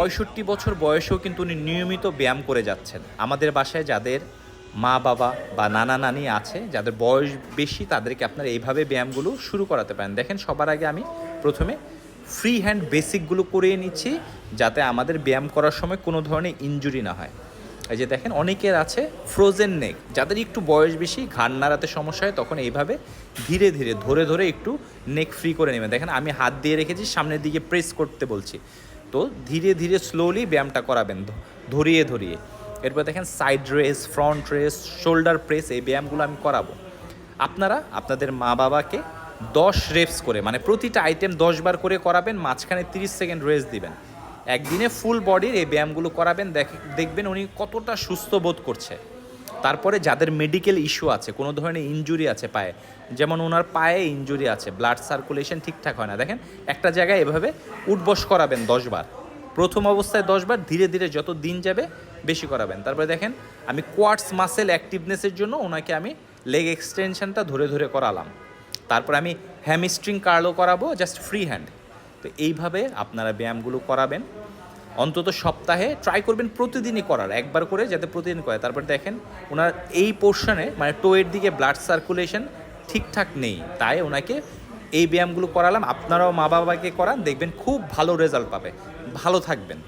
65 বছর বয়সেও কিন্তু উনি নিয়মিত ব্যায়াম করে যাচ্ছেন। আমাদের বাসায় যাদের মা বাবা বা নানা নানি আছে, যাদের বয়স বেশি, তাদেরকে আপনারা এইভাবে ব্যায়ামগুলো শুরু করাতে পারেন। দেখেন, সবার আগে আমি প্রথমে ফ্রি হ্যান্ড বেসিকগুলো করিয়ে নিচ্ছি, যাতে আমাদের ব্যায়াম করার সময় কোনো ধরনের ইনজুরি না হয়। এই যে দেখেন, অনেকের আছে ফ্রোজেন নেক, যাদের একটু বয়স বেশি, ঘাড় নাড়াতে সমস্যা হয়, তখন এইভাবে ধীরে ধীরে ধরে ধরে একটু নেক ফ্রি করে নেবেন। দেখেন, আমি হাত দিয়ে রেখেছি, সামনের দিকে প্রেস করতে বলছি। তো ধীরে ধীরে স্লোলি ব্যায়ামটা করাবেন, ধরিয়ে ধরিয়ে। এরপর দেখেন side race, front race, shoulder press, এই ব্যায়ামগুলো আমি করাবো। আপনারা আপনাদের মা বাবাকে 10 রেপস করে, মানে প্রতিটা আইটেম 10 বার করে করাবেন, মাঝখানে 30 সেকেন্ড রেস্ট দিবেন। একদিনে ফুল বডির এই ব্যায়ামগুলো করাবেন, দেখবেন উনি কতটা সুস্থ বোধ করছে। তারপরে যাদের মেডিকেল ইস্যু আছে, কোনো ধরনের ইনজুরি আছে পায়ে, যেমন ওনার পায়ে ইনজুরি আছে, ব্লাড সার্কুলেশন ঠিকঠাক হয় না, দেখেন একটা জায়গায় এভাবে উঠবস করাবেন 10 বার। প্রথম অবস্থায় 10 বার, ধীরে ধীরে যত দিন যাবে বেশি করাবেন। তারপরে দেখেন, আমি কোয়াডস মাসেল অ্যাক্টিভনেসের জন্য ওনাকে আমি লেগ এক্সটেনশনটা ধরে ধরে করালাম। তারপর আমি হ্যামস্ট্রিং কার্লও করাবো, জাস্ট ফ্রি হ্যান্ড। তো এইভাবে আপনারা ব্যায়ামগুলো করাবেন, অন্তত সপ্তাহে ট্রাই করবেন প্রতিদিনই করার, একবার করে যাতে প্রতিদিন করে। তারপর দেখেন, ওনার এই পোর্শনে মানে টোয়ের দিকে ব্লাড সার্কুলেশন ঠিকঠাক নেই, তাই ওনাকে এই ব্যায়ামগুলো করালাম। আপনারাও মা বাবাকে করান, দেখবেন খুব ভালো রেজাল্ট পাবে। ভালো থাকবেন।